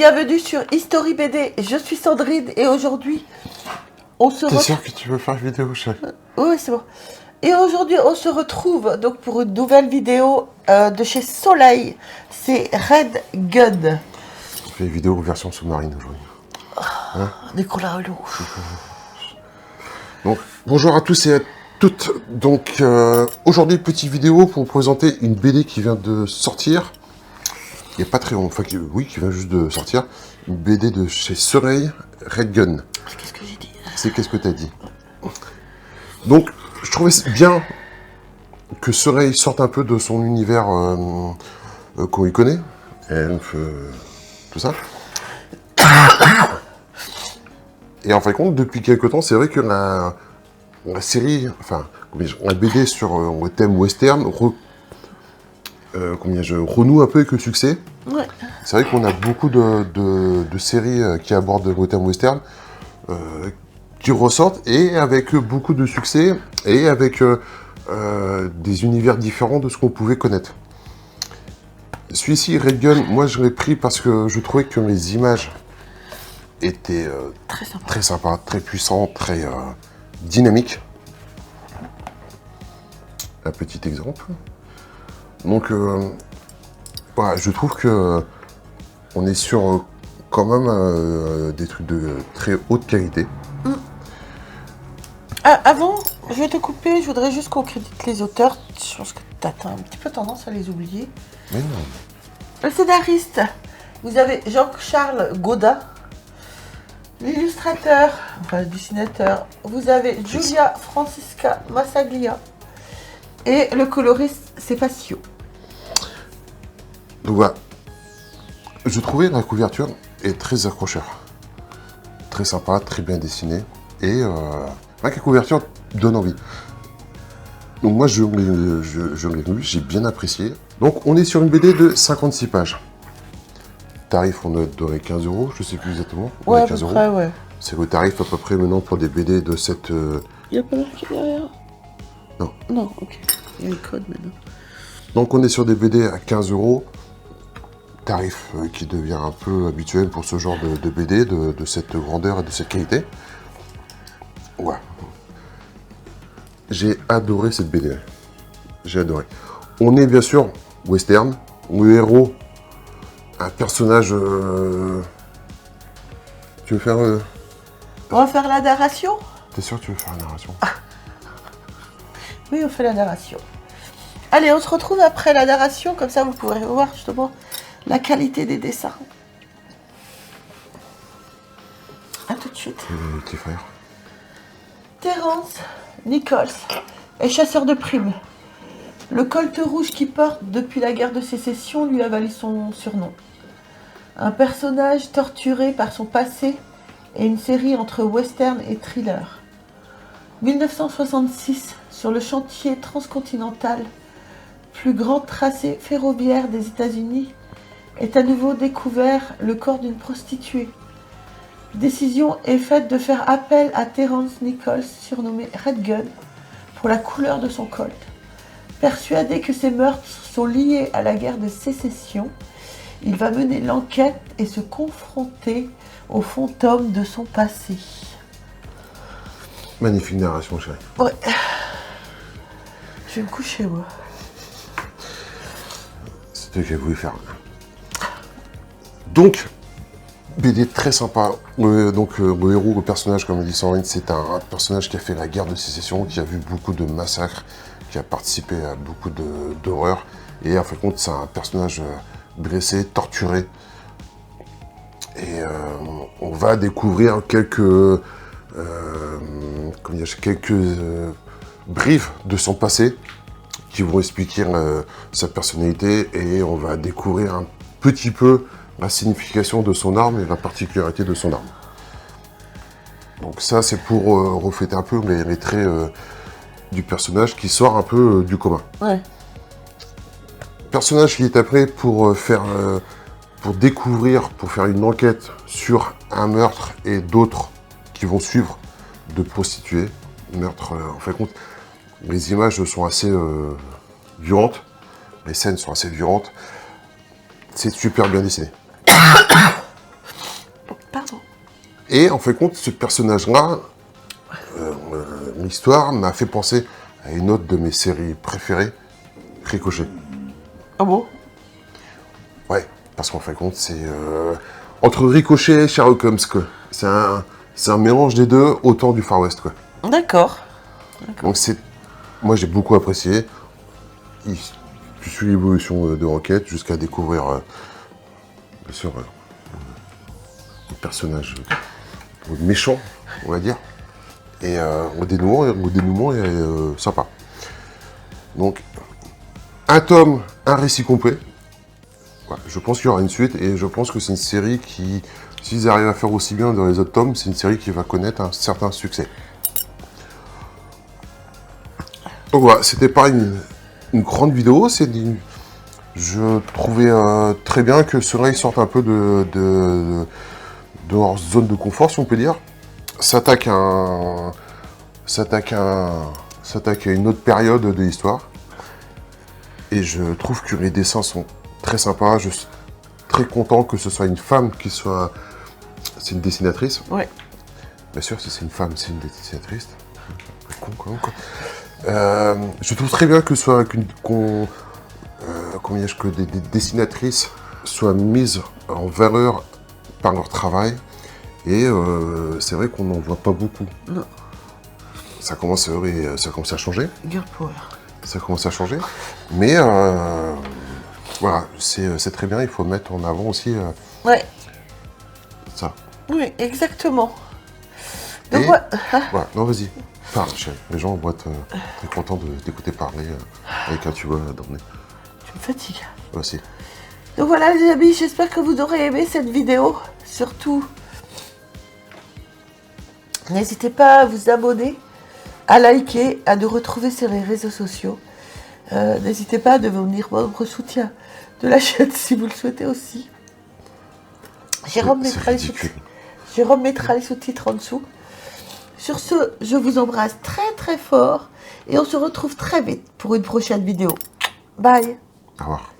bienvenue sur History BD. Je suis Sandrine et aujourd'hui, on se retrouve... T'es sûr que tu veux faire vidéo, chef? Oui, c'est bon. Et aujourd'hui, on se retrouve donc pour une nouvelle vidéo de chez Soleil. C'est Red Gun. On fait une vidéo version sous-marine aujourd'hui. Hein? Nicolas Hulot. Donc, bonjour à tous et à toutes. Donc, aujourd'hui, petite vidéo pour vous présenter une BD qui vient de sortir. Il n'y a pas très longtemps, enfin, qui vient juste de sortir. Une BD de chez Soleil, Red Gun. Qu'est-ce que j'ai dit? C'est qu'est-ce que t'as dit? Donc, je trouvais bien que Soleil sorte un peu de son univers qu'on y connaît. Elf, tout ça. Et en fin de compte, depuis quelques temps, c'est vrai que la série, enfin, la BD sur le thème western renoue un peu avec le succès. Ouais. C'est vrai qu'on a beaucoup de séries qui abordent le thème western, qui ressortent, et avec beaucoup de succès, et avec des univers différents de ce qu'on pouvait connaître. Celui-ci, Red Gun, moi je l'ai pris parce que je trouvais que les images étaient très sympas, très puissantes, très dynamiques. Un petit exemple. Donc, voilà, je trouve que on est sur quand même des trucs de très haute qualité. Ah, avant, je vais te couper, je voudrais juste qu'on crédite les auteurs. Je pense que tu as un petit peu tendance à les oublier. Mais non. Le scénariste, vous avez Jean-Charles Godin. L'illustrateur, enfin le dessinateur, vous avez Julia Francisca Massaglia. Et le coloriste, c'est Facio. Donc voilà. Je trouvais la couverture est très accrocheur. Très sympa, très bien dessinée. Et la couverture donne envie. Donc moi, je l'ai vu, j'ai bien apprécié. Donc on est sur une BD de 56 pages. Tarif, on doit 15 €, je sais plus exactement. Ouais, à 15 peu €. près, ouais. C'est le tarif à peu près maintenant pour des BD de cette... Il n'y a pas marqué derrière? Non. Non, ok. Il y a le code maintenant. Donc on est sur des BD à 15 €. Tarif qui devient un peu habituel pour ce genre de BD, de cette grandeur et de cette qualité. Ouais. J'ai adoré cette BD. J'ai adoré. On est bien sûr western. Le héros, un personnage... Tu veux faire... On va faire la narration? T'es sûr que tu veux faire la narration? Oui, on fait la narration. Allez, on se retrouve après la narration, comme ça vous pourrez voir justement la qualité des dessins. A tout de suite. Petit frère. Terence Nichols est chasseur de primes. Le colt rouge qu'il porte depuis la guerre de sécession lui a valu son surnom. Un personnage torturé par son passé et une série entre western et thriller. 1966, sur le chantier transcontinental, plus grand tracé ferroviaire des États-Unis, est à nouveau découvert le corps d'une prostituée. Décision est faite de faire appel à Terence Nichols, surnommé Red Gun, pour la couleur de son colt. Persuadé que ces meurtres sont liés à la guerre de sécession, il va mener l'enquête et se confronter aux fantômes de son passé. Magnifique narration, chérie. Ouais. Je vais me coucher, moi. C'était ce que j'ai voulu faire. Donc, BD très sympa. Le héros, le personnage, comme le dit Sandrine, c'est un personnage qui a fait la guerre de sécession, qui a vu beaucoup de massacres, qui a participé à beaucoup d'horreurs. Et en fin de compte, c'est un personnage blessé, torturé. Et on va découvrir quelques briefs de son passé qui vont expliquer sa personnalité, et on va découvrir un petit peu la signification de son arme et la particularité de son arme. Donc ça, c'est pour refléter un peu les traits du personnage qui sort un peu du commun. Ouais. Personnage qui est après pour découvrir, pour faire une enquête sur un meurtre et d'autres qui vont suivre de prostituées. Meurtre, en fin de compte, les images sont assez violentes, les scènes sont assez violentes. C'est super bien dessiné. Et en fait, compte, ce personnage-là, l'histoire m'a fait penser à une autre de mes séries préférées, Ricochet. Ah bon? Ouais, parce qu'en fin de compte, c'est entre Ricochet et Sherlock Holmes, quoi. C'est un mélange des deux, autant du Far West, quoi. D'accord. Donc moi j'ai beaucoup apprécié. Tu suis l'évolution de l'enquête jusqu'à découvrir, bien sûr, le personnage méchant, on va dire. Et au dénouement est sympa. Donc, un tome, un récit complet. Ouais, je pense qu'il y aura une suite et je pense que c'est une série qui, s'ils arrivent à faire aussi bien dans les autres tomes, c'est une série qui va connaître un certain succès. Donc voilà, c'était pas une grande vidéo, je trouvais très bien que ceux-là ils sortent un peu de leur zone de confort, si on peut dire. S'attaque à une autre période de l'histoire. Et je trouve que les dessins sont très sympas. Je suis très content que ce soit une femme qui soit... C'est une dessinatrice. Ouais. Bien sûr, si c'est une femme, c'est une dessinatrice. Con, quoi. Je trouve très bien que que des dessinatrices soient mises en valeur par leur travail. Et c'est vrai qu'on n'en voit pas beaucoup. Non. Ça commence à changer. Girl power. Ça commence à changer. Mais voilà, c'est très bien. Il faut mettre en avant aussi Ouais. ça. Oui, exactement. Donc, Et, voilà. voilà. Non, vas-y. Parle, chérie. Les gens vont être très contents de t'écouter parler avec un tuba dans le nez. Tu me fatigues. Aussi. Donc voilà les amis, j'espère que vous aurez aimé cette vidéo. Surtout, n'hésitez pas à vous abonner, à liker, à nous retrouver sur les réseaux sociaux. N'hésitez pas à devenir membre soutien de la chaîne si vous le souhaitez aussi. Jérôme mettra les sous-titres en dessous. Sur ce, je vous embrasse très très fort et on se retrouve très vite pour une prochaine vidéo. Bye. Au revoir.